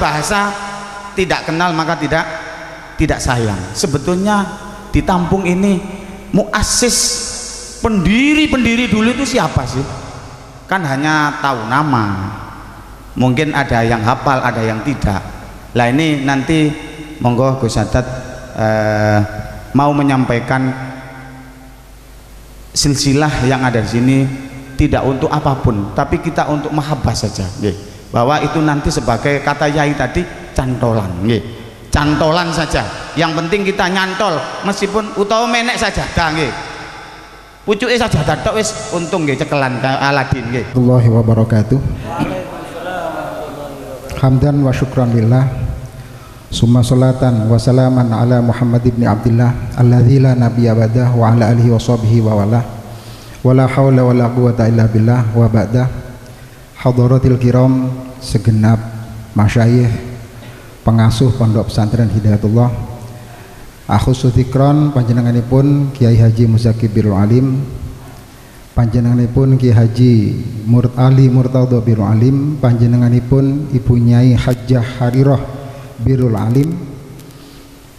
bahasa tidak kenal maka tidak sayang. Sebetulnya di Tampung ini muassis pendiri dulu itu siapa sih? Kan hanya tahu nama, mungkin ada yang hafal, ada yang tidak. Lah ini nanti monggo Gus Sadat mau menyampaikan silsilah yang ada di sini, tidak untuk apapun, tapi kita untuk mahabbah saja, bahwa itu nanti sebagai kata Yai tadi cantolan, cantolan saja. Yang penting kita nyantol, meskipun utawa menek saja, pucuke saja, tok wis untung cekelan Aladin. Warahmatullahi wabarakatuh. Hamdan wa syukran lillah, summa salatan wa salaman ala Muhammad ibn Abdillah alladzi la nabiyya ba'dah wa ala alihi wa sahbihi wa wala wala haula wala quwata illa billah wa ba'dah. Hadaratil kiram, segenap masyayikh pengasuh Pondok Pesantren Hidayatullah, akhusus dzikron panjenenganipun Kiai Haji Muzaki Birrul Alim, panjenenganipun Kiai Haji Ali Murtadha Birrul Alim, panjenenganipun Ibu Nyai Hajjah Harirah Birrul Alim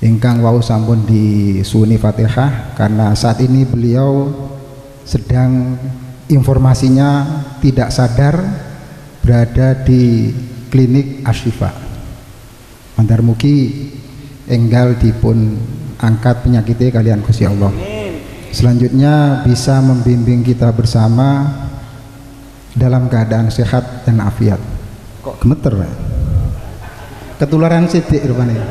ingkang wau sampun disuni Fatihah, karena saat ini beliau sedang informasinya tidak sadar berada di klinik Asyifa. Mandar mugi enggal dipun angkat penyakitnya kalian Gusti Allah. Selanjutnya bisa membimbing kita bersama dalam keadaan sehat dan afiat. Kok gemeter ya? Ketularan sidik rupanya.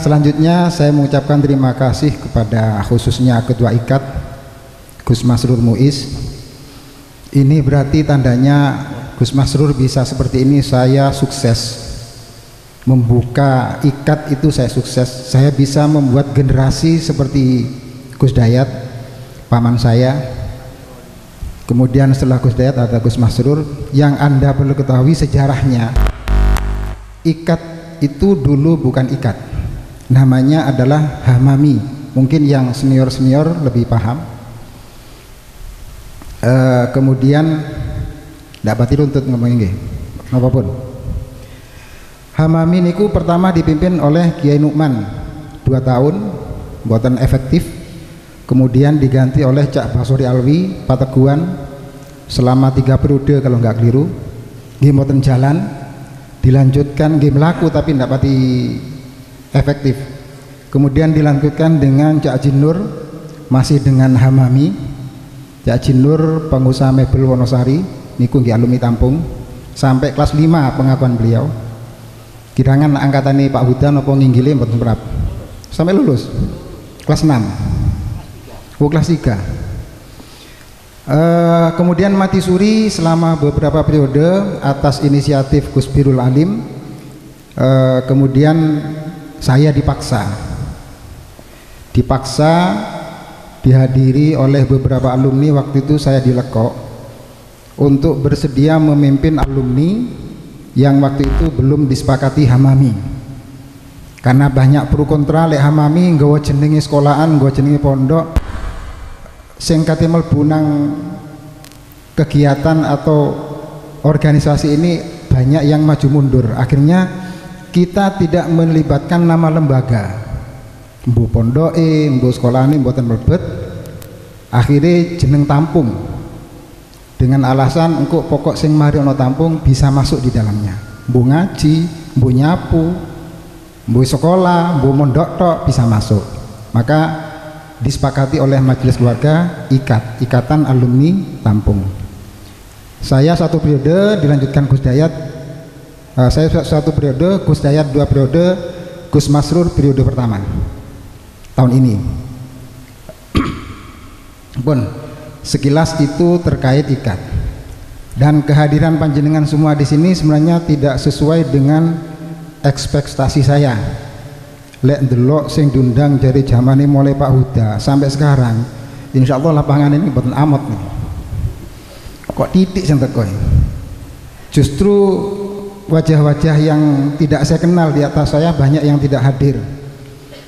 Selanjutnya saya mengucapkan terima kasih kepada khususnya Ketua IKAT Gus Masrur Muiz. Ini berarti tandanya Gus Masrur bisa seperti ini, saya sukses membuka IKAT, itu saya sukses. Saya bisa membuat generasi seperti Gus Dayat paman saya, kemudian setelah Gus Dayat ada Gus Masrur. Yang Anda perlu ketahui sejarahnya, IKAT itu dulu bukan IKAT, namanya adalah Hamami. Mungkin yang senior-senior lebih paham. Kemudian dapat runtut ngomongin nggih apapun. Hamami niku pertama dipimpin oleh Kiai Nukman 2 tahun buatan efektif, kemudian diganti oleh Cak Basori Alwi Pateguan selama 3 periode kalau nggak keliru, nggih mboten jalan, dilanjutkan nggih mlaku tapi ndak pati efektif. Kemudian dilanjutkan dengan Cak Jinur masih dengan Hamami. Cak Jinur pengusaha mebel Wonosari niku nggih alumni Tampung sampai kelas 5 pengakuan beliau. Kirangan angkatane Pak Hudan apa nginggile mboten berap sampai lulus kelas 6. Kelas 3. Kemudian mati suri selama beberapa periode atas inisiatif Gus Birrul Alim. Kemudian saya dipaksa dihadiri oleh beberapa alumni. Waktu itu saya dilekok untuk bersedia memimpin alumni yang waktu itu belum disepakati Hamami, karena banyak pro kontra lek Hamami nggawa jenenge sekolahan, nggawa jenenge pondok, sing kate mlebu nang kegiatan atau organisasi ini banyak yang maju mundur. Akhirnya kita tidak melibatkan nama lembaga, mbu pondoke, mbu sekolahane mboten mlebet. Akhirnya jeneng Tampung, dengan alasan engkau pokok sing mari ono Tampung bisa masuk di dalamnya, mbu ngaji, mbu nyapu, mbu sekolah, mbu mondok tok bisa masuk. Maka disepakati oleh majelis keluarga Ikatan Alumni Tampung. Saya 1 periode, dilanjutkan Gus Dayat. Saya 1 periode, Gus Dayat 2 periode, Gus Masrur periode pertama tahun ini. Pun sekilas itu terkait IKAT, dan kehadiran panjenengan semua di sini sebenarnya tidak sesuai dengan ekspektasi saya. Lek ndelok sing diundang dari zamane mulai Pak Huda sampai sekarang, insya Allah lapangan ini boten amat nih. Kok titik sing teko. Justru wajah-wajah yang tidak saya kenal di atas saya banyak yang tidak hadir.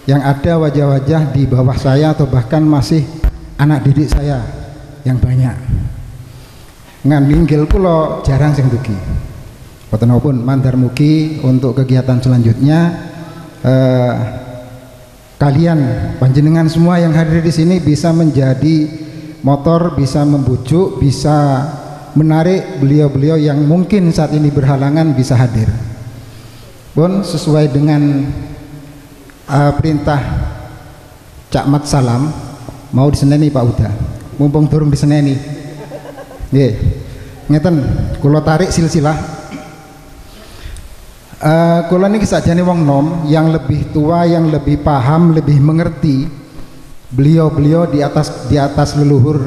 Yang ada wajah-wajah di bawah saya atau bahkan masih anak didik saya yang banyak. ngan minggil kula jarang sing dugi. Boten napa mandar mugi untuk kegiatan selanjutnya kalian panjenengan semua yang hadir di sini bisa menjadi motor, bisa membujuk, bisa menarik beliau-beliau yang mungkin saat ini berhalangan bisa hadir. Pun sesuai dengan perintah Cak Mat Salam mau diseneni Pak Uda. Mumpung durung diseneni. Nggih. Ngeten, kula tarik silsilah. Kula niki sakjane wong nom yang lebih tua, yang lebih paham, lebih mengerti. Beliau-beliau di atas leluhur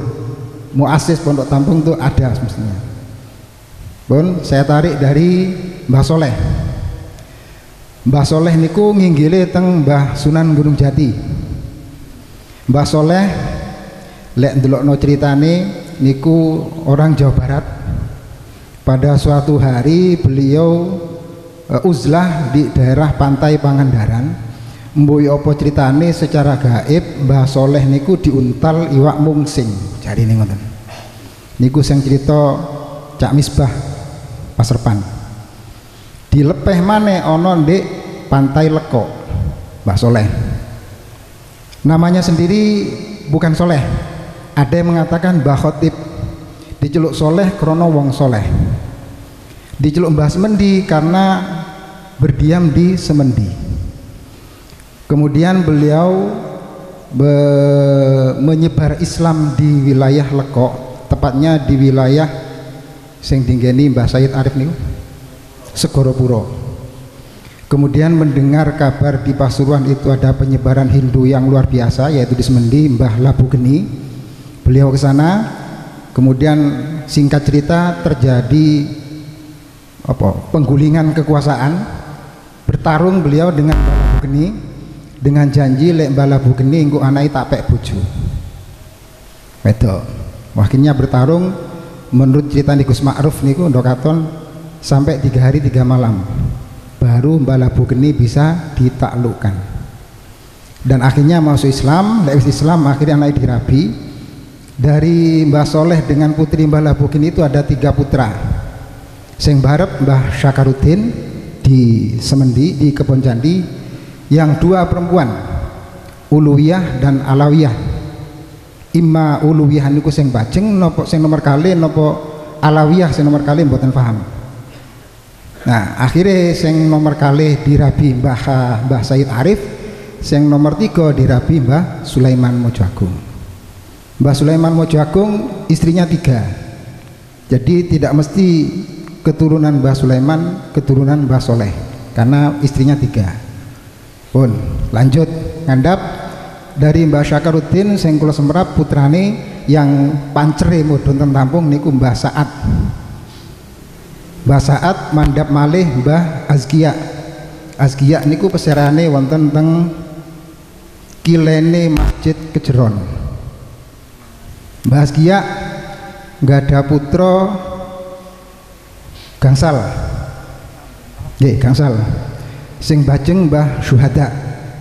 muassis Pondok Tampung itu ada semestinya. Pun saya tarik dari Mbah Soleh. Mbah Soleh niku nginggile teng Mbah Sunan Gunung Jati. Mbah Soleh lek ndelokno ceritane niku orang Jawa Barat. Pada suatu hari beliau uzlah di daerah pantai Pangandaran. Mboyo apa ceritane secara gaib Mbah Soleh niku diuntal iwak mungsing. Jarine ngoten. Niku sing cerita Cak Misbah Paserpan. Dilepeh maneh ana ndek pantai Leko Mbah Soleh. Namanya sendiri bukan Soleh. Ada yang mengatakan Mbah Khotib. Diceluk Soleh krono wong soleh. Diceluk Mbah Semendi karena berdiam di Semendi. Kemudian beliau menyebar Islam di wilayah Leko, tepatnya di wilayah sing dinggeni Mbah Sayyid Arif niku Segoro Puro. Kemudian mendengar kabar di Pasuruan itu ada penyebaran Hindu yang luar biasa, yaitu di Semendi, Mbah Labu Geni. Beliau ke sana. Kemudian singkat cerita terjadi penggulingan kekuasaan, bertarung beliau dengan Mbah Labu Geni dengan janji lek Mbah Labu Geni engko anake tak pek bojo. Wedok. Akhirnya bertarung menurut cerita Gus Ma'ruf niku ndokaton sampai 3 hari 3 malam baru Mbah Labu Geni bisa ditaklukkan. Dan akhirnya masuk Islam, lek Islam akhirnya anake dirabi. Dari Mbah Soleh dengan putri Mbah Labu Geni itu ada 3 putra. Sing barep Mbah Syakaruddin di Semendi di Kebon Candi, yang 2 perempuan Uluwiyah dan Alawiyah. Imma Uluwiyah niku sing bajeng napa sing nomor kali napa Alawiyah sing nomor kali mboten paham. Nah akhirnya sing nomor kali dirabi Mbah Sayyid Arif, sing nomor 3 dirabi Mbah Sulaiman Mojo Agung. Mbah Sulaiman Mojo Agung istrinya 3, jadi tidak mesti keturunan Mbah Sulaiman keturunan Mbah Soleh karena istrinya 3. Pun lanjut ngandap dari Mbah Syakaruddin sing kula semrap putrane yang pancere mudhun teng Tampung niku Mbah Saat. Mbah Saat mandhap malih Mbah Azkia. Azkia niku peserane wonten teng kilene Masjid Kejeron. Mbah Azkia nggak ada putra gangsal. Nggih, gangsal. Sing bajeng Mbah Syuhada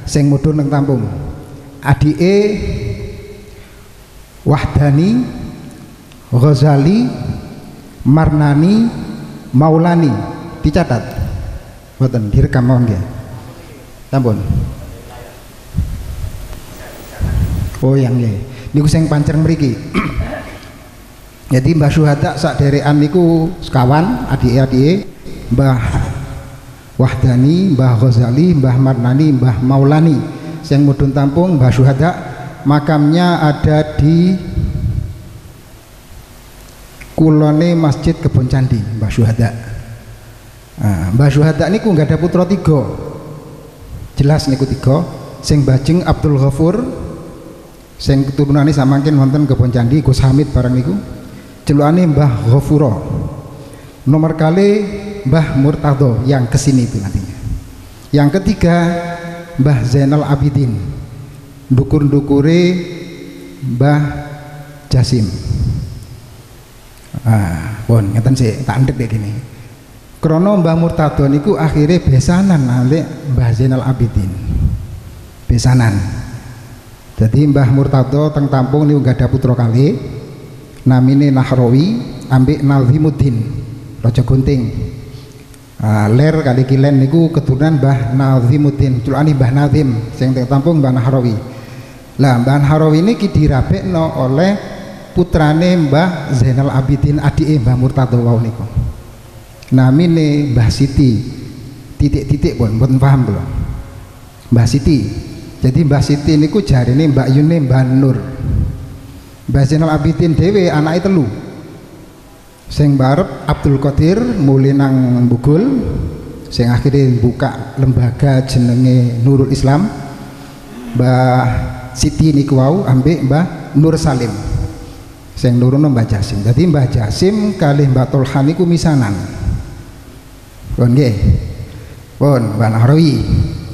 sing mudhun nang Tampung. Adike Wahdani, Ghazali, Marnani, Maulani. Dicatat. Mboten direkam mawon nggih. Sampun. Oh yang nggih. Niku sing pancer mriki. Jadi Mbah Syuhada sak derekan niku sekawan adike Mbah Wahdani, Mbah Ghazali, Mbah Marnani, Mbah Maulani. Sing mudhun Tampung Mbah Syuhada makamnya ada di kulone Masjid Kebon Candi Mbah Syuhada. Mbah Syuhada niku nggak ada putra 3. Jelas niku 3. Sing bajeng Abdul Ghafur, sing keturunane samangkin wonten Kebon Candi Gus Hamid barang niku. Celukane Mbah Ghafura. Nomor kali Mbah Murtado yang kesini itu nantinya. Yang ketiga Mbah Zainal Abidin. Dukur-dukure Mbah Jasim. Pun ngeten sih tak ndek gini. Krono Mbah Murtado niku akhirnya besanan nalek Mbah Zainal Abidin. Besanan. Jadi Mbah Murtado teng Tampung niku gak ada putra kali. Namine Nahrawi, ambek Nazimuddin Raja Gunting. Ler kali kilen niku keturunan Mbah Nazimuddin, culane Mbah Nazim sing tampung Mbah Nahrawi. Lah Mbah Nahrawi niki dirabekno oleh putrane Mbah Zainal Abidin, adike Mbah Murtado wau niku. Namine Mbah Siti. Titik-titik pun paham belum? Mbah Siti. Jadi Mbah Siti niku jarine Mbak Yune Mbah Nur. Mbah Zainal Abidin dhewe anake telu. Sing barep Abdul Qadir mulai nang Bugul, sing akhirnya buka lembaga jenenge Nurul Islam. Mbah Siti niku wau ambek Mbah Nur Salim sing nurono Mbah Jasim. Jadi Mbah Jasim kalih Mbah Tolha niku misanan. Pun nggih. Pun Mbah Nahrawi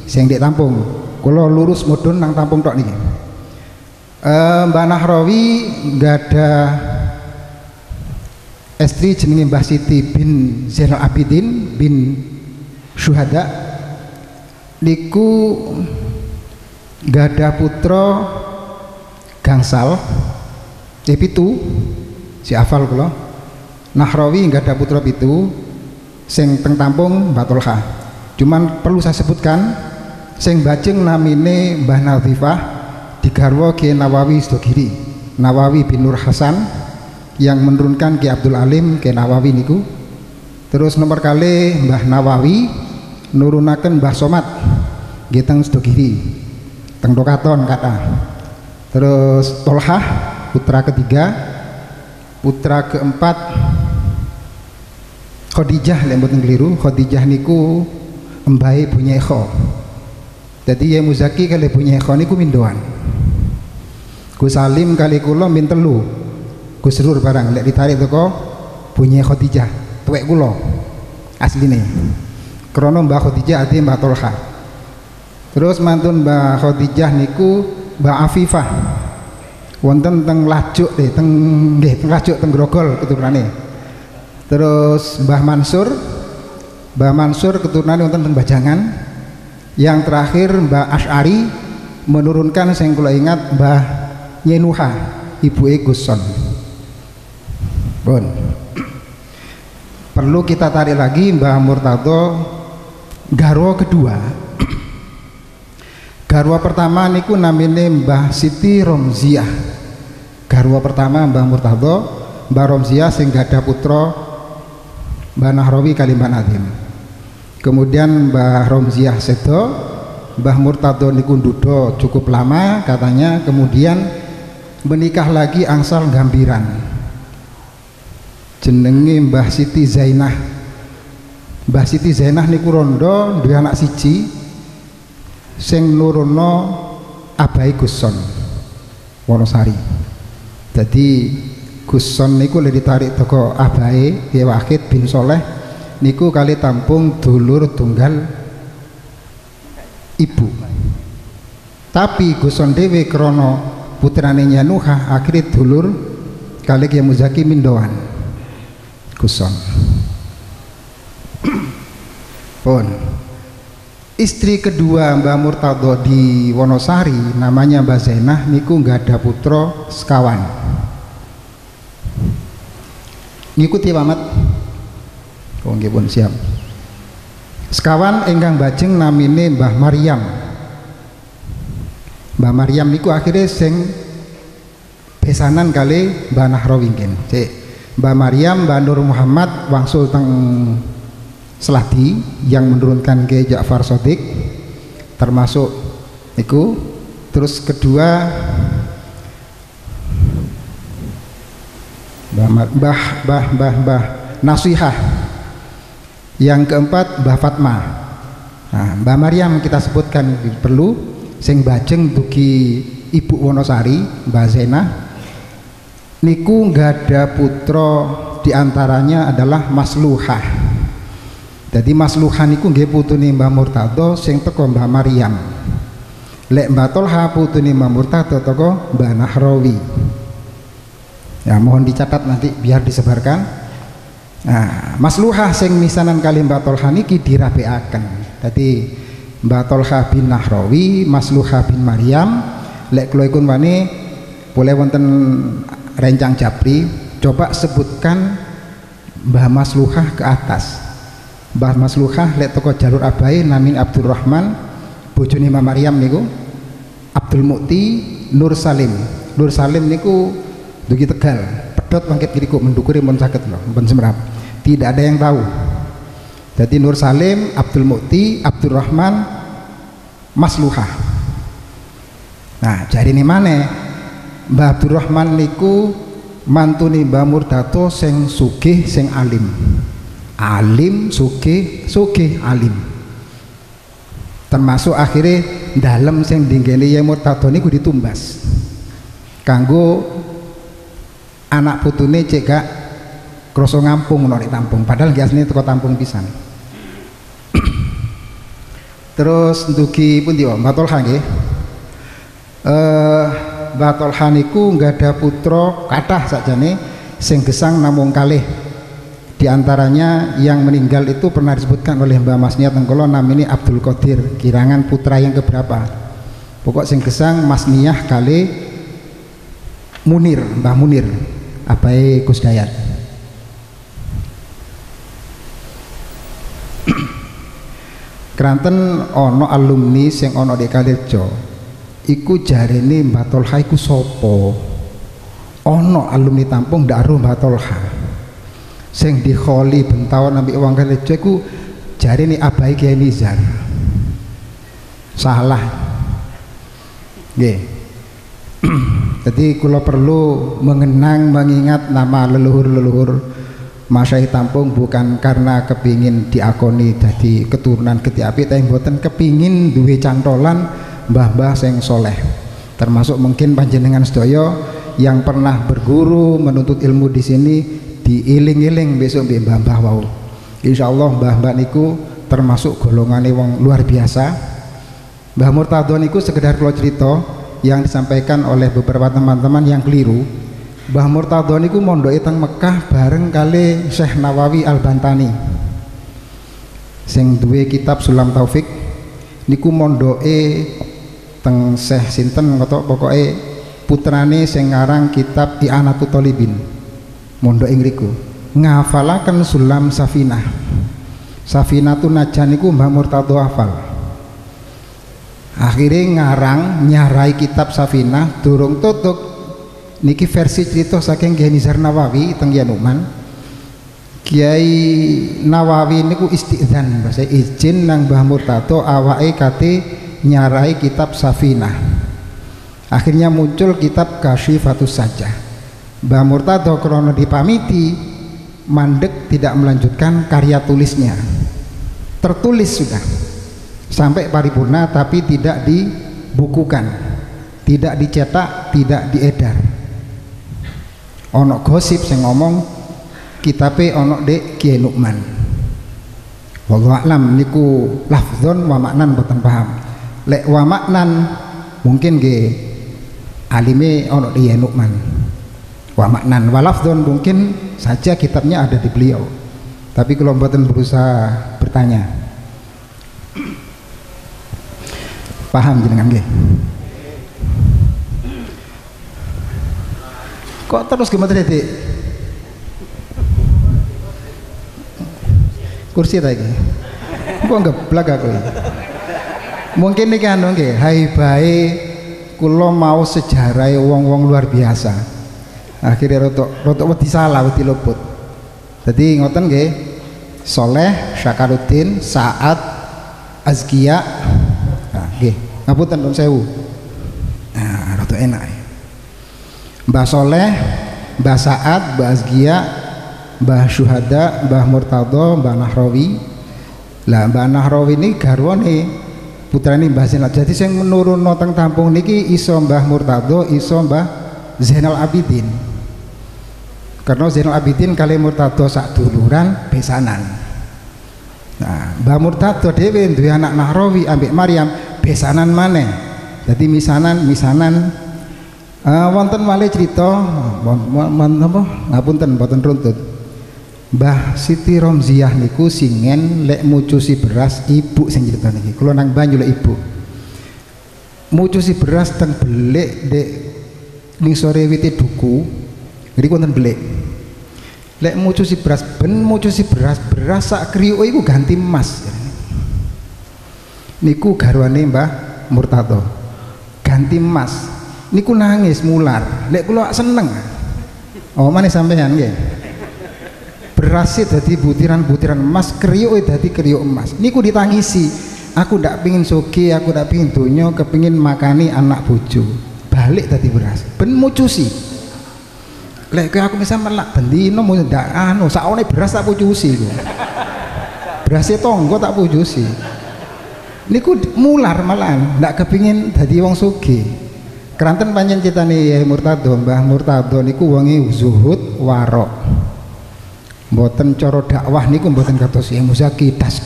sing ndek Tampung. Kula lurus mudhun nang Tampung tok niki. Mbah Nahrawi gada istri jenenge Mbah Siti bin Zainal Abidin bin Syuhada niku gada putra gangsal pitu si afal kula. Nahrawi gada putra pitu sing teng Tampung Mbah Tolha. Cuman perlu saya sebutkan sing bajeng namine Mbah Nazifah digarwa Ki Nawawi Sidogiri, Nawawi bin Nur Hasan yang menurunkan Ki Abdul Alim Ki Nawawi niku. Terus nomor kali Mbah Nawawi nurunaken Mbah Somad nggih teng Sidogiri teng Dokaton kata. Terus Tolhah putra ketiga, putra keempat Khadijah lek mboten keliru. Khadijah niku embahe Bunyekho. Jadi ya Muzaki kali Bunyekho niku mindoan. Gus Salim kali kula min telu. Gus Dur barang lek ditarik teko Bunyekho Khadijah tuwek kula asline. Krana Mbah Khadijah ade Mbah Tolha. Terus mantun Mbah Khadijah niku Mbah Afifah. Wonten teng Lajuk teng nggih teng Lajuk teng Grogol keturunane. Terus Mbah Mansur keturunane wonten teng Bajangan. Yang terakhir Mbah Asy'ari menurunkan sing kula ingat Mbah Nyenuha ibuke Guson. Bon. Perlu kita tarik lagi Mbah Murtado garwa kedua. Garwa pertama niku namine Mbah Siti Romziah. Garwa pertama Mbah Murtado, Mbah Romziah sing gadah putra Mbah Nahrawi kali Mbah Nazim. Kemudian Mbah Romziah sedo, Mbah Murtado niku nduda cukup lama katanya, kemudian menikah lagi angsal gambiran. Jenenge Mbah Siti Zainah. Mbah Siti Zainah niku rondo duwe anak siji sing nurono abai Guson Wonosari. Jadi Guson niku le ditarik teko abai Ki Wahid bin Soleh niku kali Tampung dulur tunggal ibu. Tapi Guson dhewe krana putrane Nyanuha akhirnya dulur kali Ki Muzaki mindoan Guson. Pun istri kedua Mbah Murtado di Wonosari namanya Mbah Zainah niku nggak ada putra sekawan. Ngikuti pamat. Oh nggih pun siap. Sekawan ingkang bajeng namine Mbah Maryam. Mbah Maryam niku akhirnya sing besanan kali Mbah Nahrawi nggih. Mbah Maryam, Mbah Nur Muhammad wangsul teng Seladi yang menurunkan ke Ja'far Shadiq termasuk niku. Terus kedua Mbah Nasihah, yang keempat Mbah Fatmah. Nah, Mbah Maryam kita sebutkan perlu sing bajeng dugi Ibu Wonosari Mbah Zainah niku nggak ada putra, diantaranya adalah Masluhah. Jadi Masluhah niku nggih putune Mbah Murtado sing teko Mbah Maryam. Lek Mbah Tolha putune Mbah Murtado teko Mbah Nahrawi. Ya mohon dicatat nanti biar disebarkan. Nah, Masluhah sing misanan kali Mbah Tolha niki dirapikaken. Jadi Mbah Tolha bin Nahrawi, Masluhah bin Maryam. Lek kula ikun wani boleh wonten rencang Japri, coba sebutkan Mbah Masluhah ke atas. Mbah Masluhah lek toko jalur abai namin Abdurrahman, bojone Mbah Maryam niku Abdul Mukti Nur Salim. Nur Salim niku dugi Tegal, pedhot mangket ngriku mendukure mun saged lho, mun semrap. Tidak ada yang tahu. Jadi Nur Salim, Abdul Mukti, Abdurrahman, Masluhah. Nah, jadi ini mana? Mbah Abdurrahman niku mantune Mbah Murtado sing sugih sing alim. Alim sugih alim. Termasuk akhirnya dalem sing dinggene Yai Murtado niku ditumbas. Kanggo anak putune cek gak krasa ngampung nang Tampung, padahal nggih asline teko Tampung pisan. Terus ndugi pundi wae Mbah Tolha nggih. Mbah Tolha niku nggada putra kathah sakjane sing gesang namung kalih. Di antaranya yang meninggal itu pernah disebutkan oleh Mbah Mas Niat Tengkolo namanya Abdul Qadir, kirangan putra yang keberapa. Pokok sing gesang Mas Niyah kali Munir, Mbah Munir, abai Gus Dayat. Keranten ono alumni sing ono di Kalejo, iku jarene Mbah Tolha iku sopo. Ono alumni Tampung ndak aruh Mbah Tolha. Sing dikholi bentawon ambek wong Kalejo iku jarene abai Kiai Nizar. Salah. Nggih. Jadi kula perlu mengingat nama leluhur-leluhur Masyaikh Tampung bukan karena kepingin diakoni jadi keturunan Geti Apik, tapi mboten kepingin duwe cantolan mbah-mbah sing soleh. Termasuk mungkin panjenengan sedaya yang pernah berguru menuntut ilmu di sini diiling-iling besok mbah-mbah wau. Insyaallah mbah-mbah niku termasuk golongane wong luar biasa. Mbah Murtado niku sekedar kula cerita yang disampaikan oleh beberapa teman-teman yang keliru. Mbah Murtado niku mondoke teng Mekah bareng kali Syekh Nawawi Al-Bantani sing duwe kitab Sulam Taufik niku mondoke teng Syekh sinten ngono pokoke putrane sing ngarang kitab I'anatut Thalibin mondoke ngriku ngafalaken Sulam Safinah. Safinatun Najan niku Mbah Murtado hafal. Akhirnya ngarang nyarai kitab Safinah durung tutuk niki versi cerita saking Kiai Nizar Nawawi teng Yanuman. Kiai Nawawi niku istidzan bahasa izin nang Mbah Murtado awake kate nyarai kitab Safinah. Akhirnya muncul kitab Kasyifatus Sajah. Mbah Murtado krono dipamiti mandek tidak melanjutkan karya tulisnya. Tertulis sudah sampai paripurna tapi tidak dibukukan, tidak dicetak, tidak diedar. Ono gosip sing ngomong kitabe ono dek Kiai Nukman. Wallahu a'lam niku lafzon wa maknan boten paham. Lek wa maknan mungkin nggih alime ono di Kiai Nukman. Wa maknan wa lafzon mungkin saja kitabnya ada di beliau. Tapi kalau boten berusaha bertanya. Paham jenengan nggih? Kok terus gimana tadi? Kursi lagi. Kok ngeblak aku ya? Mungkin niki anu nggih, hai bae kula mau sejarah wong-wong luar biasa. Akhirnya rotok wedi salah, wedi luput. Jadi ngoten nggih. Soleh, Syakaruddin, Sa'ad, Azkia. Nggih, ngapunten nuwun sewu. Nah, rada enak. Mbah Soleh, Mbah Sa'ad, Mbah Azkia, Mbah Syuhada, Mbah Murtado, Mbah Nahrawi. Lah Mbah Nahrawi ini garwane putrane Mbah Zainal. Jadi sing menurunno teng Tampung niki iso Mbah Murtado, iso Mbah Zainal Abidin. Karena Zainal Abidin kali Murtado sak duluran besanan. Nah, Mbah Murtado dhewe duwe anak Nahrawi ambek Maryam besanan maneh. Jadi misanan wonten malih cerita napa ngapunten mboten runtut. Mbah Siti Romziah niku singen lek mucusi beras ibu sing cerita niki. Kula nang banyu lek ibu. Mucusi beras teng belik dek ning sore wite duku. Ngriki wonten belik. lek mucusi beras ben mucusi beras sak kriuk iku ganti emas. Niku garwane Mbah Murtado ganti emas niku nangis mular lek kula seneng. Oh manis sampean nggih beras dadi butiran-butiran emas kriuk dadi kriuk emas niku ditangisi. Aku ndak pingin soge, aku ndak pingin donya, kepingin makani anak bojo balik dadi beras ben mucusi. Lek aku misal melak bendino mau ndak anu sakone beras tak pucusi lho. Berase tonggo tak pucusi. Niku mular malahan ndak kepingin dadi wong sugih. Keranten pancen citane Yai Murtado, Mbah Murtado niku wonge zuhud warok. Mboten cara dakwah niku mboten kados Yai Muzaki das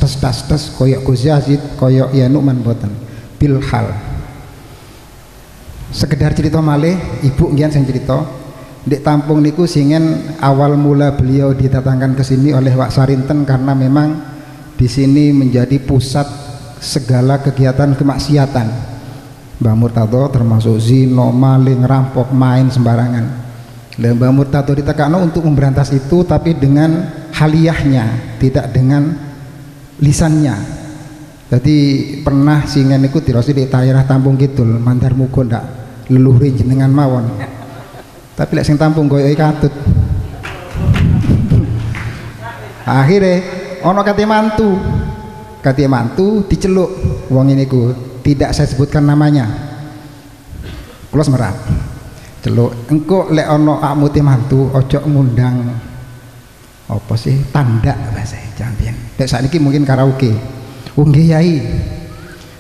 koyok Gus Yazid, koyok Ya Nu'man mboten. Bil hal. Sekedar cerita malih, ibu ngian sing cerita. Dek Tampung niku singen awal mula beliau didatangkan ke sini oleh Wak Sarinten karena memang di sini menjadi pusat segala kegiatan kemaksiatan. Mbah Murtado termasuk zino, maling, rampok, main sembarangan. Dan Mbah Murtado ditekakno untuk memberantas itu tapi dengan haliyahnya, tidak dengan lisannya. Jadi pernah singen niku dirosi di daerah Tampung Kidul, mandar muga ndak leluhur jenengan mawon. Tapi lek sing Tampung koyo katut. Akhirnya ono kate mantu diceluk wong niku, tidak saya sebutkan namanya. Kula semerap. Celuk, engko lek ono akmu te mantu ojo ngundang apa sih tandak bahasa jampian. Lek sakniki mungkin karaoke. Oh nggih Yai.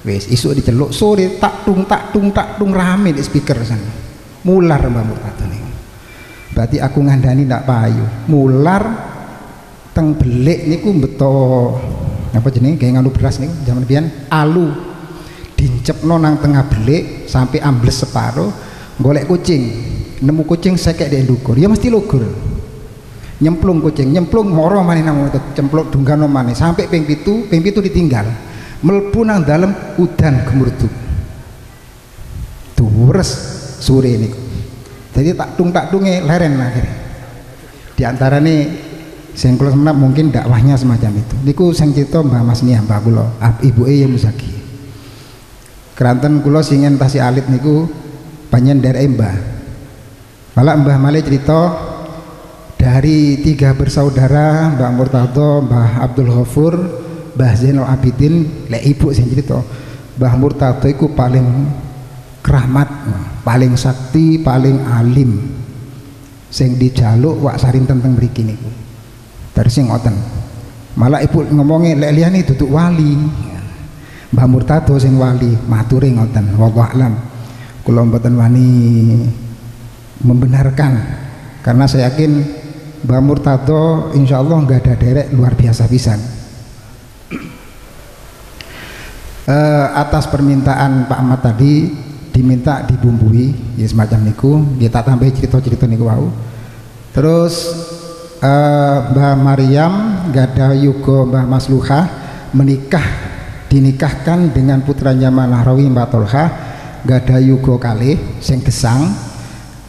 Wis isuk diceluk sore tak tung rame di speaker sana. Mular Mbah Murtado niku. Berarti aku ngandani ndak payu. Mular teng belik niku beto apa jenenge kayak nganu beras niku zaman biyen alu dincepno nang tengah belik sampai ambles separo golek kucing nemu kucing sekek di ndukur ya mesti lugur nyemplung kucing nyemplung moro maneh nang cempluk dunggano maneh sampai ping 7 ditinggal mlebu nang dalem udan gemurduk duwres sore niku jadi tak tunge leren akhirnya diantarane sing kula semenap mungkin dakwahnya semacam itu niku sing cerita Mbah Mas Nia Mbah kula ibuke ya Muzaki keranten kula singen tasih alit niku panjen derek Mbah malah Mbah Male cerita dari 3 bersaudara Mbah Murtado, Mbah Abdul Ghafur, Mbah Zainal Abidin lek ibu sing cerita Mbah Murtado iku paling keramat paling sakti paling alim sing dijaluk Wak Sarinten teng mriki niku dari sing ngoten malah ibu ngomongnya lek liyane duduk wali Mbah Murtado sing wali mature ngoten wallahu alam kula mboten wani membenarkan karena saya yakin Mbah Murtado insyaallah enggak ada derek luar biasa pisan. Atas permintaan Pak Ahmad tadi diminta dibumbui ya semacam niku kita tambah cerita-cerita niku wau terus Mbah Maryam gada yuga Mbah Masluha dinikahkan dengan putranya Manahrawi Mbah Tolha gada yuga kalih sing gesang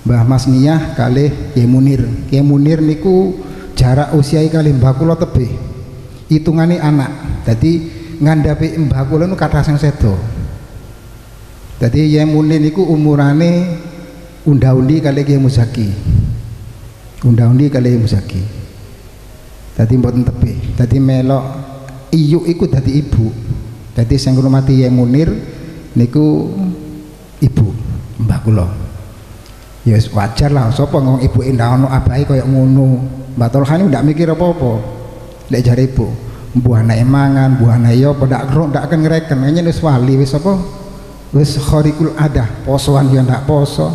Mbah Mas Niyah kalih Kyai Munir niku jarak usia kalih mbah kula tebih hitungane anak jadi ngandhapi mbah kula niku kathah sing sedo jadi Kyai Munir niku umurane unda-undi kalih Kyai Muzaki jadi mboten tebih jadi melok iyuk iku dadi ibu jadi sing ngurmati Kyai Munir niku ibu mbah kula ya wajar lah sapa ngomong ibuke ndak ono abahe kaya ngono Mbak Tolha ndak mikir apa-apa lek jare ibu mbuh anake mangan mbuh anake ya apa ndak akan ngreken nyen wis wali wis apa wis khariqul adah posoan ya ndak poso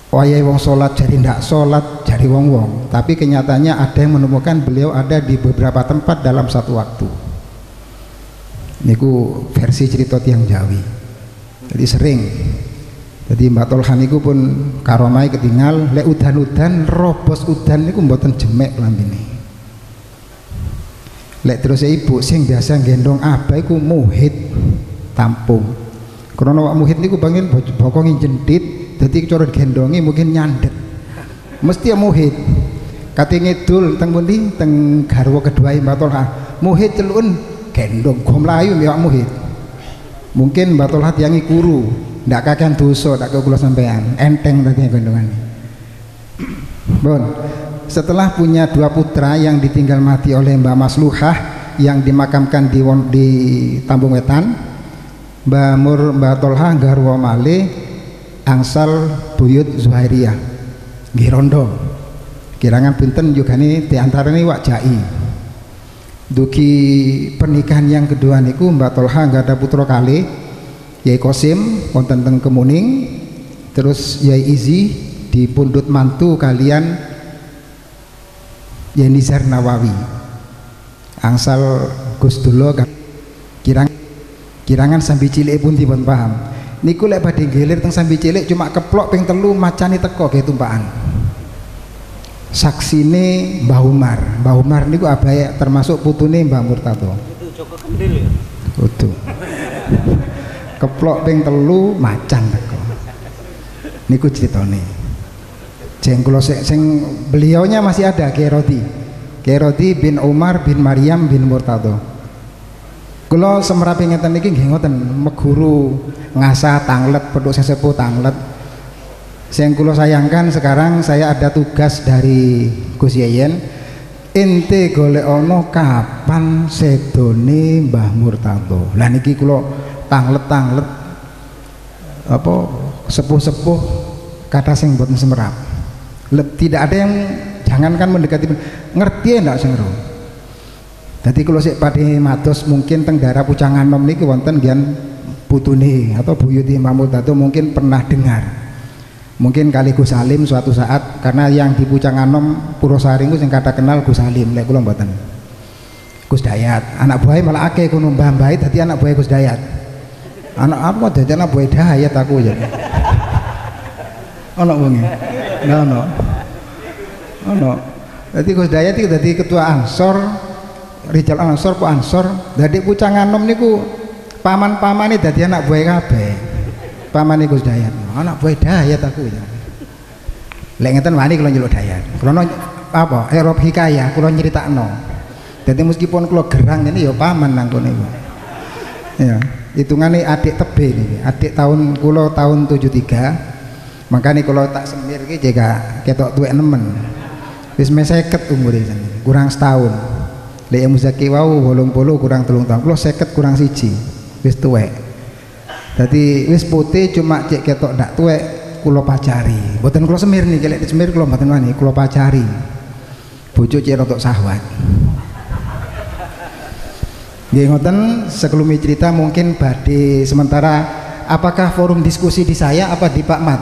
wayahe wong salat jadi ndak salat jadi wong-wong tapi kenyataannya ada yang menemukan beliau ada di beberapa tempat dalam satu waktu niku versi cerita tiang Jawi jadi sering jadi Mbak Tolha niku pun karomai ketinggal lek udan-udan robos udan niku mboten jemek lambene lek terus ibu sing biasa gendong abah iku muhid Tampung karena wak muhid niku bangin bokong jentit jadi cara gendongi mungkin nyandet mesti ya muhid kate ngidul teng pundi teng garwa kedua Mbah Tolha muhid celun gendong go mlayu ya muhid mungkin Mbah Tolha tiangi kuru ndak kakean dosa tak kula sampean enteng tadi gendongan. Bon, setelah punya 2 putra yang ditinggal mati oleh Mbah Masluhah yang dimakamkan di Tambung Wetan, Mbah Tolha garwa malih angsal buyut Zuhairiyah nggih rondo kirangan pinten yugane diantarane wak jai. Dugi pernikahan yang kedua niku Mbah Tolha nggak ada putra kalih Yai Kosim wonten teng Kemuning, terus Yai Izi dipundhut mantu kalian Yai Nizar Nawawi angsal Gus Dulo kirangan sambil cilik pun dipun paham niku lek badhe gelir teng sambil cilik cuma keplok ping 3 macane teko ge tumpakan. Saksine Mbah Umar niku abahe termasuk putune Mbah Murtado. Itu Joko Kendil ya. Utuh. Keplok ping 3 macan teko. Niku critane. Jeng kula sing beliaunya masih ada Kiai Rodi bin Umar bin Maryam bin Murtado. Kula semerapi ngeten niki nggih ngoten meguru ngasah tanglet pedhuk sesepuh tanglet. Sing kula sayangkan sekarang saya ada tugas dari Gus Yeyen ente golek ono kapan sedone Mbah Murtado. Lah niki kula tanglet apa sepuh-sepuh kata sing mboten semerap. Tidak ada yang jangankan mendekati ngerti ndak sing ro. Dadi kula sik padhe matos mungkin teng daerah Pucanganom niki wonten gian putune atau buyute Mbah Murtado mungkin pernah dengar. Mungkin kali Gus Salim suatu saat karena yang di Pucanganom Purwosari ku sing kata kenal Gus Salim lek kula mboten. Gus Dayat, anak buah malah akeh kono mbah-mbah dadi anak buah Gus Dayat. Anak apa dadi anak buah Dayat aku ya. Ono wonge. Ono. Dadi Gus Dayat iki dadi ketua Ansor, Rijal Ansor po Ansor. Dadi Pucanganom niku paman-pamane dadi anak buah kabeh. Pamane Gus Dayat. Anak buah Dayat aku ya. Lek ngeten wani kula nyeluk Dayat. Kula apa? Erop hikayah kula nyritakno. Dadi meskipun kula gerang ini ya paman nang kene iku. Ya, hitungane adik tebe niki. Adik tahun kula tahun 73. Makanya kalau tak semir ki jeka ketok tuwek nemen. Wis me 50 umure kurang setahun. Lek muzaki wau 80 kurang 3 tahun. Kula 50 kurang 1. Wis tuwek. Dadi wis putih cuma cek ketok ndak tuwek kula pacari. Mboten kula semir niki lek semir kula mboten wani kula pacari. Bojo cek rotok sahwat. Nggih ngoten sekelumi cerita mungkin badhe sementara apakah forum diskusi di saya apa di Pak Mat?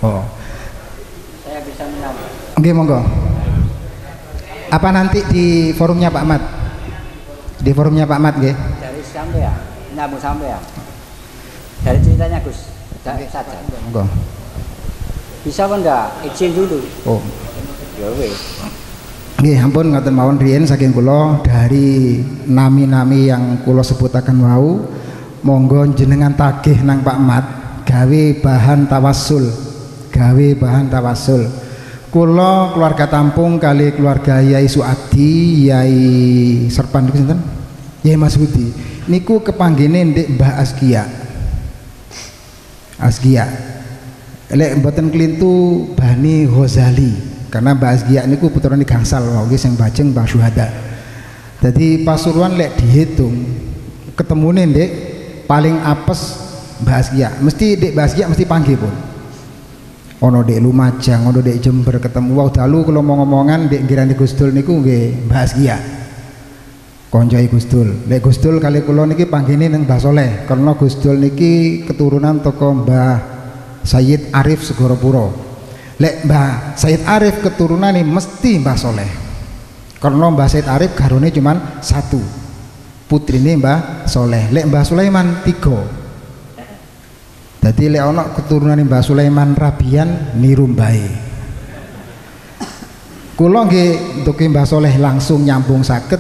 Oh. Saya bisa menambah. Nggih monggo. Apa nanti di forumnya Pak Mat? Di forumnya Pak Mat nggih. Dari sampai ya, nyambung sampai ya. Dari ceritanya Gus, saja. Monggo. Bisa apa enggak? Izin dulu. Oh. Ya wis. Nggih, ampun ngoten mawon riyen saking kula dari nami-nami yang kula sebutaken wau, monggo jenengan tagih nang Pak Mat gawe bahan tawassul. Kula keluarga Tampung kali keluarga Yai Suadi, Yai Serpan niku sinten? Yai Masudi. Niku kepanggene ndek Mbah Asgia. Lek mboten klintu Bani Ghazali. Karena Mbah Asgia niku putrane gangsal wae sing bajeng Mbah Syuhada. Dadi Pasuruan lek dihitung ketemune ndek paling apes Mbah Asgia. Mesti ndek Mbah Asgia mesti panggih pun. Ono dek Lumajang, ono dek Jember ketemu wau dalu kalau mau ngomongan dek girane Gusdul niku nggih Mbah Asgia. Konjoi Gusdul. Lek Gusdul kali kula niki panggene nang Mbah Soleh karena Gusdul niki keturunan toko Mbah Sayyid Arif Segoropuro. Lek Mbah Sayyid Arif keturunan ini mesti Mbah Soleh. Karena Mbah Sayyid Arif garone cuman 1. Putrine Mbah Soleh. Lek Mbah Sulaiman 3. Jadi lek ana keturunan Mbah Sulaiman Rabian niru mbae. Kula nggih ntuki Mbah Soleh langsung nyambung saged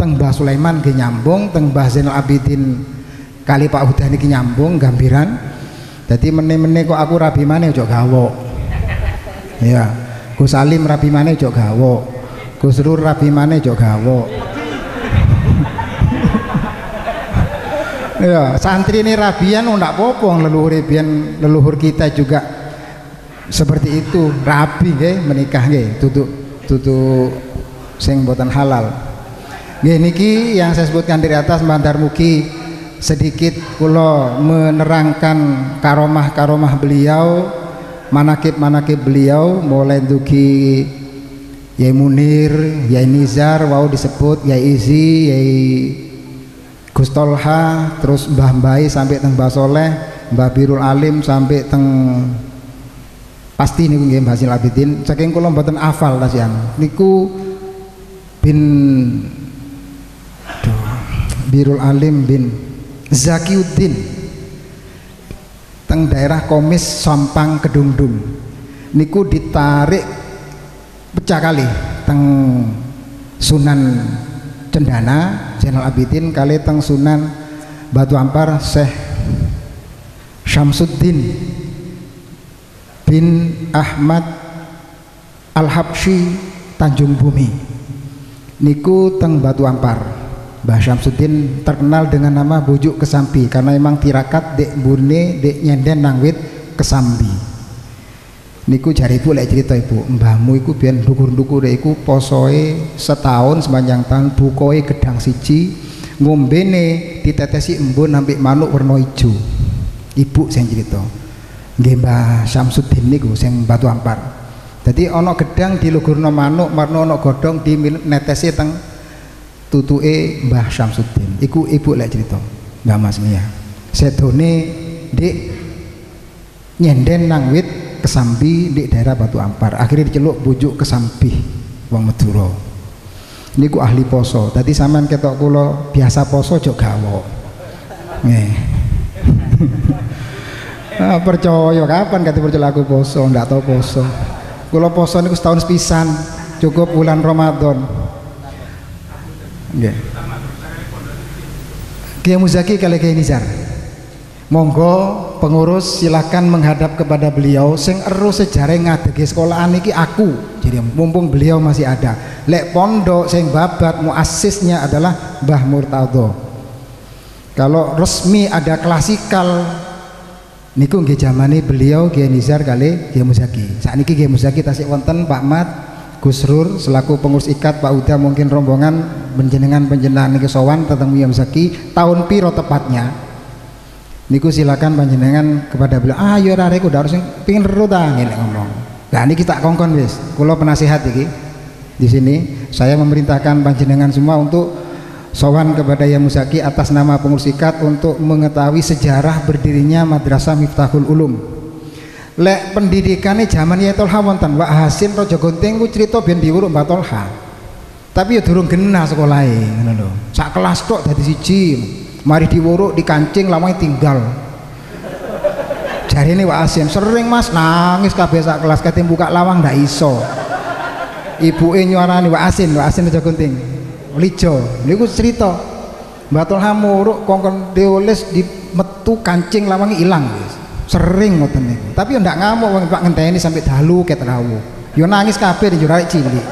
teng Mbah Sulaiman nggih nyambung, teng Mbah Zainal Abidin kali Pak Huda niki nyambung gambiran. Dadi meneh-meneh kok aku rabi maneh ojo gawok. Ya. Gus Salim rabi maneh jok gawok, Gus Dur rabi maneh jok gawok. Ya, santri ini rabian ndak apa-apa, leluhur kita juga seperti itu, rabi nggih menikah nggih, tutu sing boten halal. Nggih niki yang saya sebutkan dari atas mandar mugi sedikit kula menerangkan karomah-karomah beliau, manakib-manakib beliau, mulai dugi Yai Munir, Yai Nizar, wau disebut Yai Izi, Yai Gus Tolha, terus Mbah Mbai sampai teng Mbah Soleh, Mbah Birul Alim sampai teng pasti niku nggih Mbah Hasil Abidin. Saking kula mboten hafal tasian. Niku bin Birul Alim bin Zakiuddin teng daerah Komis Sampang Kedungdung. Niku ditarik pecah kali teng Sunan Cendana Zainal Abidin kali teng Sunan Batu Ampar Syekh Syamsuddin bin Ahmad Al-Habsyi Tanjung Bumi. Niku teng Batu Ampar. Mbah Syamsuddin terkenal dengan nama Bujuk Kesambi karena memang tirakat dek bune dek nyenden nangwit kesambi. Niku jari ibu lek cerita ibu, mbahmu iku biyen dukur-dukur iku posoe setahun sepanjang tahun bukoe gedang siji, ngombene ditetesi embun sampai manuk warna ijo. Ibu sing cerita. Nggih Mbah Syamsuddin niku sing Batu Ampar. Jadi ana gedang dilugurno manuk, marno ana godhong dinetesi teng tutuke Mbah Syamsuddin. Iku ibu lek cerita. Mbah Mas Mia. Sedone dik nyenden nang wit kesambi di daerah Batu Ampar. Akhirnya diceluk Bujuk Kesambi wong Madura. Niku ahli poso. Tadi sampean ketok kula biasa poso jok gawok. Nggih. Percaya kapan kate percaya aku poso, ndak tau poso. Kula poso niku setahun sepisan, cukup bulan Ramadan. Nggih. Kiai Muzaki kali Kiai Nizar. Monggo pengurus silakan menghadap kepada beliau sing eru sejarah ngadege sekolahan iki aku. Jadi mumpung beliau masih ada. Lek pondok sing babat muassisnya adalah Mbah Murtadho. Kalau resmi ada klasikal niku nggih zamane beliau Kiai Nizar kali Kiai Muzaki. Sakniki Kiai Muzaki tasik wonten Pak Mat Gusrur selaku pengurus ikat, Pak Uda mungkin rombongan panjenengan niki sowan tentang Kiai Muzaki tahun piro tepatnya? Niku silakan panjenengan kepada beliau. Ayo rarek udah harus pingin ru ta ngene ngomong. Lah niki tak kongkon wis. Kula penasihat iki. Di sini saya memerintahkan panjenengan semua untuk sowan kepada Kiai Muzaki atas nama pengurus ikat untuk mengetahui sejarah berdirinya Madrasah Miftahul Ulum. Lek pendidikannya zaman Yai Tolha wonten Wak Hasin Raja Gunting ku crita ben diwuruk Mbak Tolha. Tapi ya durung genah sekolahe ngono lho. Sak kelas tok dadi siji. Mari diwuruk dikancing lamanya tinggal. Jari ini Wak Asim sering Mas nangis kabeh sak kelas kate buka lawang ndak iso. Ibuke nyuarani Wak Asin Raja Gunting. Lijo, niku cerita. Mbak Tolha muruk kongkon dioles di metu kancing lawange ilang wis. Sering ngoten niku. Tapi yo ndak ngamuk wong Pak ngenteni sampai dalu ket rawuh. Yo nangis kabeh di jurare cilik.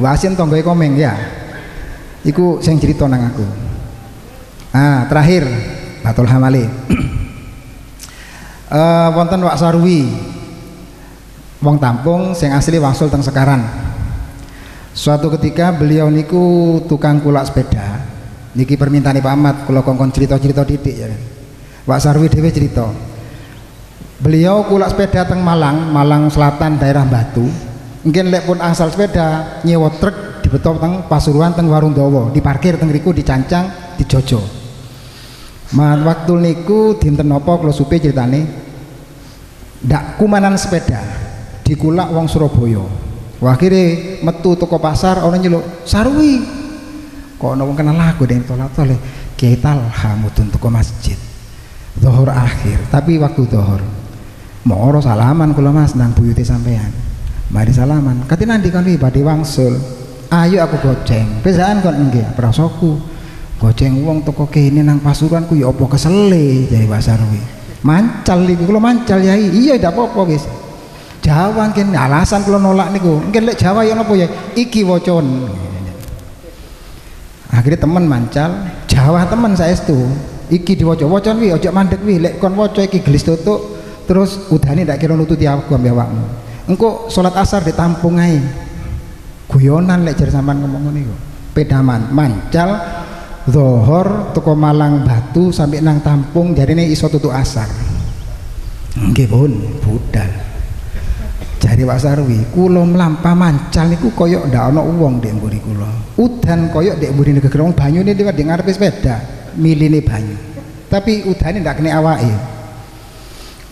Wak Asim tonggoe komeng ya. Iku sing cerita nang aku. Nah, terakhir Batul Hamali. Wonten Wak Sarwi. Wong Tampung sing asli wangsul teng Sekaran. Suatu ketika beliau niku tukang kulak sepeda. Niki permintaane Pak Ahmad kula kongkon cerita-cerita titik ya. Wak Sarwi dhewe cerita. Beliau kulak sepeda teng Malang Selatan daerah Batu. Mungkin lek pun asal sepeda nyewa truk dibetok teng Pasuruan teng Warung Dawa, diparkir teng riku dicancang dijojo. Waktu niku dinten napa kula supe ceritane ndak kumanan sepeda dikulak wong Surabaya. Akhire metu toko pasar ana nyeluk Sarwi. Kok ana wong kenal aku den tolak-tole Kiai Talha mudun toko masjid. Zuhur akhir, tapi waktu zuhur moro salaman kula Mas nang buyute sampean. Mari salaman. Kate nandi kon iki badhe wangsul. Ayo aku goceng. Pesaan kon nggih prasaku. Goceng wong toko kene nang Pasuruan ku ya apa kesele jare Pak Sarwi. Mancal iki kula mancal Yai. Iya ndak apa-apa guys. Jawa mungkin alasan kalau nolak niku mungkin lek Jawa ya napa ya iki wocon. Akhirnya temen mancal Jawa temen saestu iki diwaca wocon wi ojo mandek wi lek kon waca iki gelis tutuk terus udane ndak kira nututi aku ambek awakmu engko salat asar ditampung ae guyonan lek jar sampean ngomong ngene iku pedaman mancal zuhur teko Malang Batu sampai nang Tampung jarine iso tutuk asar nggih pun budal. Jari Pak Sarwi, kula mlampah mancal niku koyok ndak ana wong ndek mburi kula. Udan koyok ndek mburi negeri wong banyune di ngarepe sepeda, miline banyu. Tapi udane ndak kena awake.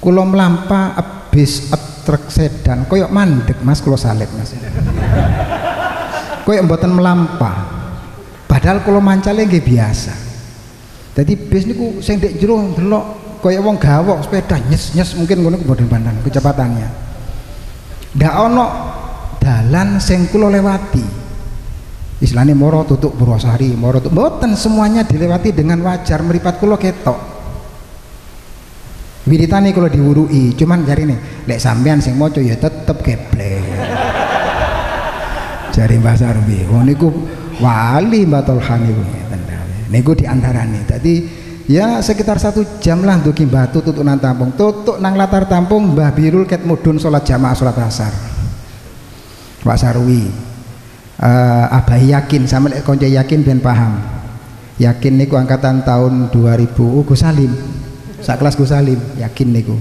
Kula mlampah abis truk sedan koyok mandek Mas kula salib Mas. Koyok mboten mlampah. Padahal kula mancale nggih biasa. Dadi bis niku sing ndek jero ndelok koyok wong gawok sepeda nyes-nyes mungkin ngono kemudian pandang kecepatannya. Ndak ono dalan sing kula lewati. Istilahnya moro tutuk Purwosari, moro tutuk mboten semuanya dilewati dengan wajar meripat kula ketok. Wiritane kula diwurui, cuman jarine lek sampean sing maca ya tetep geblek. Jari Mbah Sarwi, wong niku wali Batul Khan niku niku diantarane. Dadi ya sekitar 1 jam lah duki Batu tutuk nang Tampung, tutuk nang latar Tampung Mbah Birul ket mudhun salat jamaah salat asar. Pak Sarwi Abah Yakin sama lek konco Yakin ben paham. Yakin niku angkatan tahun 2000 Gus Salim. Sak kelas Gus Salim Yakin niku.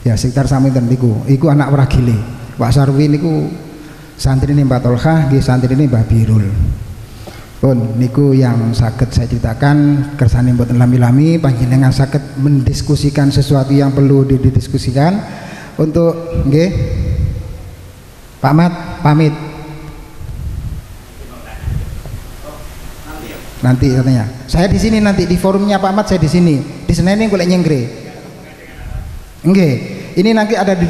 Ya sekitar saminten niku. Iku anak Wragile. Pak Sarwi niku santrine Mbah Tolkah nggih santrine Mbah Birul. Pun niku yang saged saya ceritakan kersane mboten lami-lami panjenengan saged mendiskusikan sesuatu yang perlu didiskusikan untuk nggih Pak Mat pamit nanti katanya saya di sini nanti di forumnya Pak Mat saya di sini di Senen golek nyengkre nggih ini nanti ada di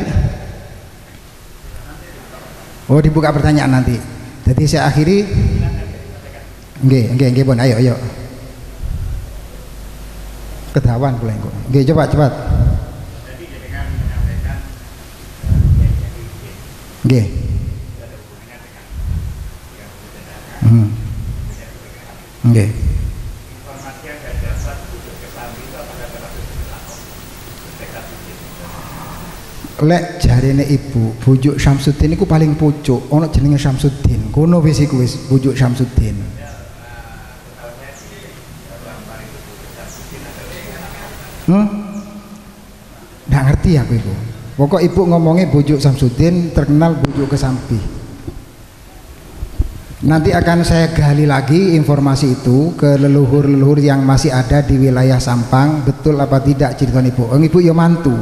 oh dibuka pertanyaan nanti jadi saya akhiri nggih pun ayo kedawan kula engko nggih cepat nggih nggih lek jarene ibu bujuk Syamsuddin iku paling pucuk ana jenenge Syamsuddin kono wis iku wis bujuk Syamsuddin. Nggak ngerti aku ibu. Pokok ibu ngomongnya bujuk Syamsuddin terkenal bujuk Kesambi. Nanti akan saya gali lagi informasi itu ke leluhur-leluhur yang masih ada di wilayah Sampang betul apa tidak cerita ibu. Ibu ya mantu.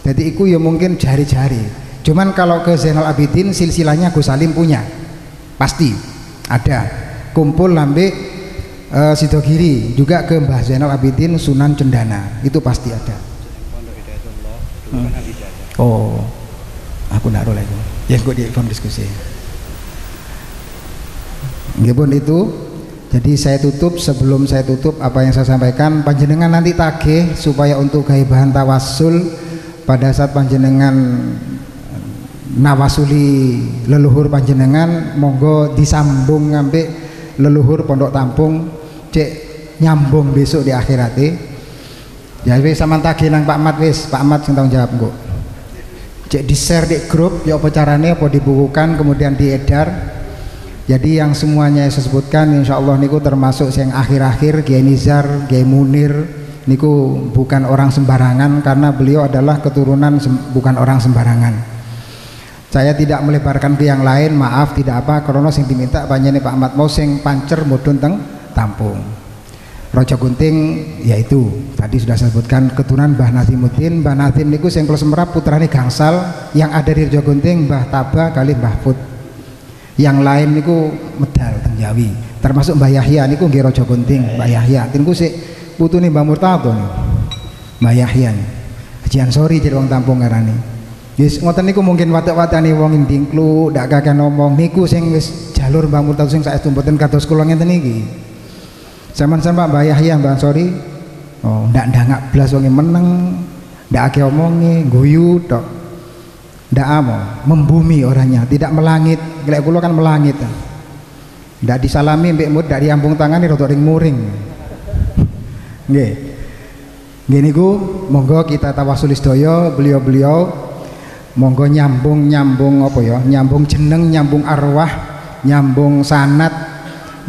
Jadi iku ya mungkin jari-jari. Cuman kalau ke Zainal Abidin silsilahnya Gus Salim punya. Pasti ada. Kumpul lambe Sidogiri juga ke Mbah Zainal Abidin Sunan Cendana itu pasti ada. Oh, aku naruh lagi. Ya kok di form diskusi. Nggih pun itu. Jadi saya tutup sebelum saya tutup apa yang saya sampaikan panjenengan nanti tagih supaya untuk gawe bahan tawassul pada saat panjenengan nawasuli leluhur panjenengan monggo disambung ngambil leluhur Pondok Tampung cek nyambung besok di akhirate ya wis sampean tagih nang Pak Mat wis Pak Mat sing tanggung jawab engko cek di share di grup ya apa carane apa dibukukan kemudian diedar jadi yang semuanya saya sebutkan insyaallah niku termasuk yang akhir-akhir Kiai Nizar Kiai Munir niku bukan orang sembarangan karena beliau adalah keturunan bukan orang sembarangan. Saya tidak melebarkan ke yang lain maaf tidak apa karena sing diminta panjenengan Pak Mat mau sing pancer mudhun teng Tampung. Rojo Gunting yaitu tadi sudah saya sebutkan keturunan Mbah Nazimuddin. Mbah Nazim niku sing kula semerap putrane gangsal yang ada di Rojo Gunting Mbah Taba kali Mbah Put. Yang lain niku medal teng Jawi. Termasuk Mbah Yahya niku nggih Rojo Gunting, Mbah Yahya. Niku sik putune Mbah Murtado niku. Mbah Yahya. Haji Ansori jadi wong Tampung ngarani. Wis ngoten niku mungkin watak-watane wong ndingklu ndak kakek ngomong niku sing wis jalur Mbah Murtado sing saestu mboten kados kula ngenten iki. Zaman-zaman Mbah Yahya Mbah Ansori oh ndak ndangak blas wong meneng ndak akeh omonge guyu tok. ndak membumi orangnya, tidak melangit. Lek kula kan melangit. Ndak disalami mbek mud, ndak diambung tangane rada ring muring. Nggih. Nggih niku monggo kita tawasul sedaya beliau-beliau monggo nyambung apa ya? Nyambung jeneng, nyambung arwah, nyambung sanad,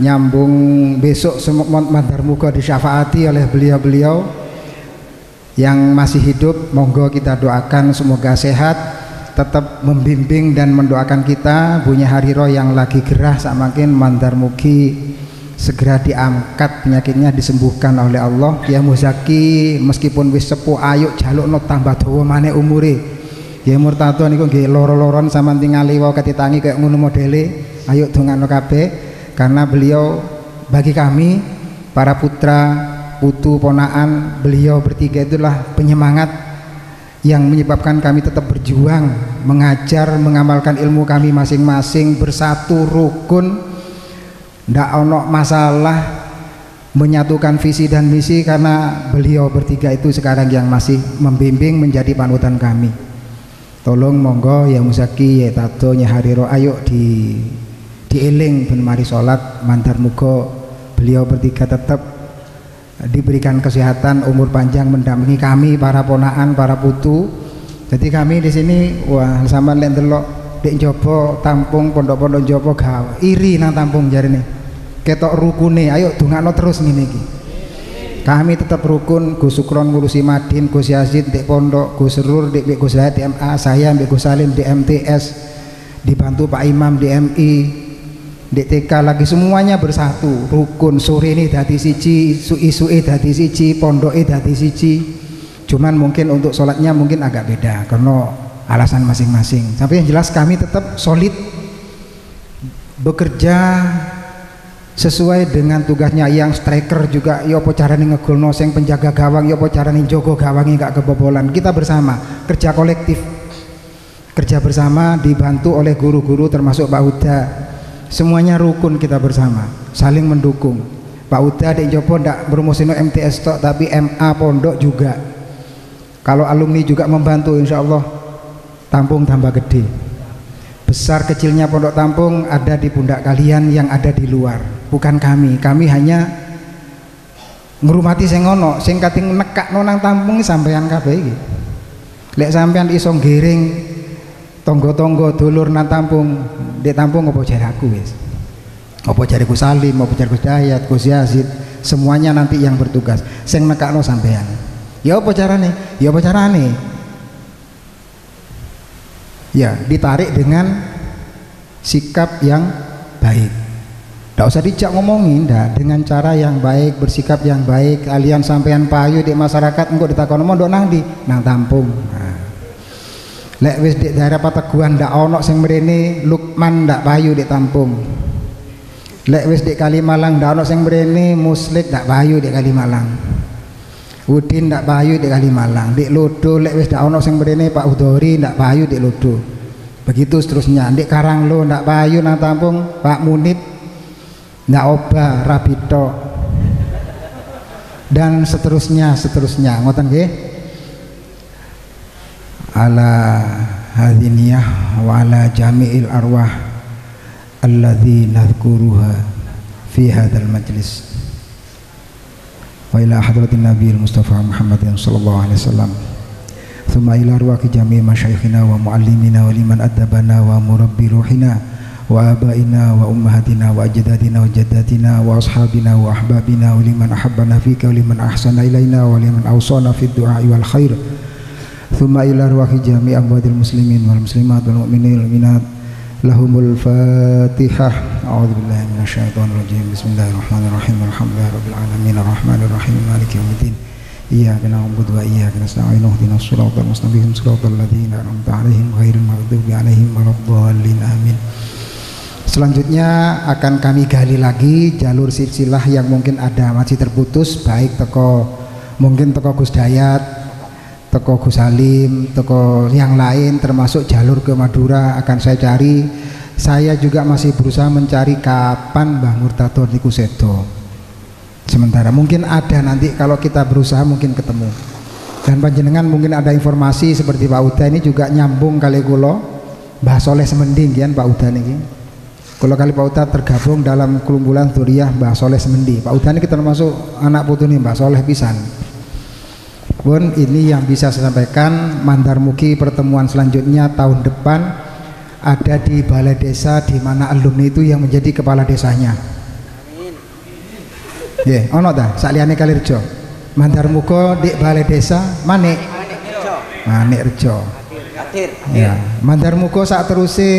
nyambung besok mandar muga disyafaati oleh beliau-beliau yang masih hidup. Monggo kita doakan semoga sehat, tetap membimbing dan mendoakan kita. Bunya Hariro yang lagi gerah samakin mandar mugi segera diangkat penyakitnya, disembuhkan oleh Allah. Kiai Muzaki meskipun wis sepuh ayo jalukno tambah dawa maneh umure. Kiai Murtado niku nggih loro-loron sampean tingali wae katitangi kaya ngono modele. Ayo dongakno kabeh karena beliau bagi kami para putra putu ponaan beliau bertiga itulah penyemangat yang menyebabkan kami tetap berjuang mengajar, mengamalkan ilmu kami masing-masing, bersatu rukun, ndak ono masalah, menyatukan visi dan misi karena beliau bertiga itu sekarang yang masih membimbing menjadi panutan kami. Tolong monggo ya Muzaki, ya Tato, ya Hariro, ayo dieling ben mari salat mandar muga beliau bertiga tetap diberikan kesehatan, umur panjang mendampingi kami para ponaan, para putu. Jadi kami di sini wah sampean lek ndelok dek njaba Tampung, pondok-pondok njaba gawe iri nang Tampung jarine. Ketok rukune, ayo dongakno terus ngene iki. Kami tetap rukun, Gus Sukron ngurusi Madin, Gus Yazid dek pondok, Gus Serur dek Gus Zahid di MA, saya mbek Gus Salim di MTS, dibantu Pak Imam di MI, DTK lagi, semuanya bersatu rukun. Sore ini dadi siji, isu-isuke dadi siji, pondoke dadi siji. Cuman mungkin untuk sholatnya mungkin agak beda karena alasan masing-masing. Tapi yang jelas kami tetap solid bekerja sesuai dengan tugasnya. Yang striker juga ya apa carane ngegolno, sing penjaga gawang ya apa carane njogo gawange gak kebobolan. Kita bersama, kerja kolektif, kerja bersama, dibantu oleh guru-guru termasuk Pak Huda. Semuanya rukun, kita bersama saling mendukung. Pak Uda dek Jopo ndak bermusino MTS tok tapi MA pondok juga. Kalau alumni juga membantu, insya Allah Tampung tambah gede. Besar kecilnya pondok Tampung ada di pundak kalian yang ada di luar, bukan kami. Kami hanya ngrumati sing ono, sing kating nekakno nang Tampung sampean kabeh iki. Lek sampean iso ngiring tonggo-tonggo dulur nang Tampung, di Tampung apa jare aku wis, apa jare Gus Salim, apa jare Gus Dayat, Gus Yazid, semuanya nanti yang bertugas sing nekakno sampean. Ya apa carane? Ya apa carane? Ya ditarik dengan sikap yang baik. Ndak usah dijak ngomongin, dah dengan cara yang baik, bersikap yang baik. Kalian sampean payu di masyarakat engko ditakoni mondok nang ndi? Nang Tampung. Nah. Lek wis di daerah Pateguan ndak ono sing mrene Lukman ndak payu di Tampung. Lek wis di Kalimalang ndak ono sing mrene Muslik ndak payu di Kalimalang. Udin ndak payu di Kalimalang. Di Lodo lek wis ndak ono sing mrene Pak Udori ndak payu di Lodo. Begitu seterusnya. Di Karanglo ndak payu nang Tampung Pak Munib ndak Oba Rabito. Dan seterusnya ngoten nggih. Ala hadiniyah wa ala jami'il arwah alladzi nadhkuruha fi hadzal majlis wa ila hadratin nabiyil mustafa Muhammadin sallallahu alaihi wasallam thumma ila arwahi jami' masyayikhina wa muallimina wa liman adabana wa murabbi ruhina wa abaina wa ummahatina wa ajdadina wa jaddatina wa ashabina wa ahbabina wa liman ahabbana fika wa liman ahsana ilaina wa liman awsana fid du'a wal khair. Thumma ila arwahi jami' amwadil muslimin wal muslimat wal mu'minin wal mu'minat lahumul fatihah. A'udzubillahi minasyaitonir rajim. Bismillahirrahmanirrahim. Alhamdulillahi rabbil alamin arrahmanir rahim maliki yaumiddin. Iyyaka na'budu wa iyyaka nasta'in ihdinas siratal mustaqim siratal ladzina an'amta 'alaihim ghairil maghdubi 'alaihim waladdallin. Amin. Selanjutnya akan kami gali lagi jalur silsilah yang mungkin ada masih terputus, baik mungkin teko Gus Dayat, teko Gus Salim, teko yang lain termasuk jalur ke Madura akan saya cari. Saya juga masih berusaha mencari kapan Mbah Murtado niku sedo. Sementara mungkin ada nanti kalau kita berusaha mungkin ketemu. Dan panjenengan mungkin ada informasi seperti Pak Uda ini juga nyambung kali kula Mbah Soleh Semending kan Pak Uda niki. Kalau kali Pak Uda tergabung dalam kumpulan Dzurriyyah Mbah Soleh Semendi. Pak Uda ini kita termasuk anak putune Mbah Soleh pisan. Pun ini yang bisa saya sampaikan. Mandar mugi pertemuan selanjutnya tahun depan ada di balai desa di mana alumni itu yang menjadi kepala desanya. Ya, ono ta saliyane Kalirjo. Mandar muga di balai desa Manik Rejo. Ya, mandar muga sak teruse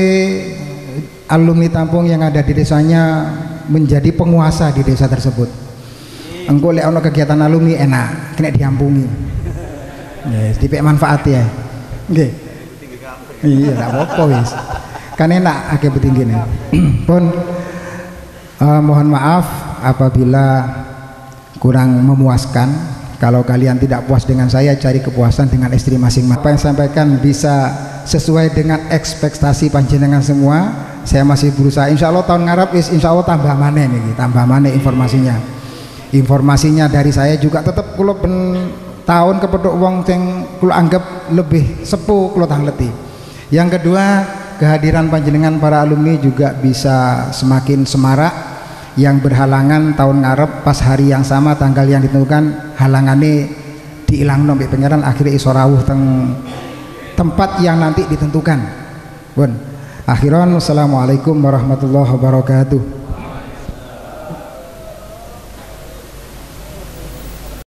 alumni Tampung yang ada di desanya menjadi penguasa di desa tersebut. Engko lek ono kegiatan alumni enak, kena diampungi. Yes, dipek manfaat ya. Nggih. Iya, enggak apa-apa wis. Kan enak akeh betinggine. Pun mohon maaf apabila kurang memuaskan. Kalau kalian tidak puas dengan saya, cari kepuasan dengan istri masing-masing. Apa yang saya sampaikan bisa sesuai dengan ekspektasi panjenengan semua. Saya masih berusaha. Insya Allah tahun ngarep insya Allah tambah mana nih, tambah mana informasinya. Informasinya dari saya juga tetap kulo tahun kepeduk wong yang kulo anggap lebih sepuh kulo tangleti. Yang kedua, kehadiran panjenengan para alumni juga bisa semakin semarak. Yang berhalangan tahun ngarep pas hari yang sama tanggal yang ditentukan halangannya diilang nombek pangeran akhirnya iso rawuh teng tempat yang nanti ditentukan. Bun. Akhiran, wassalamualaikum warahmatullahi wabarakatuh.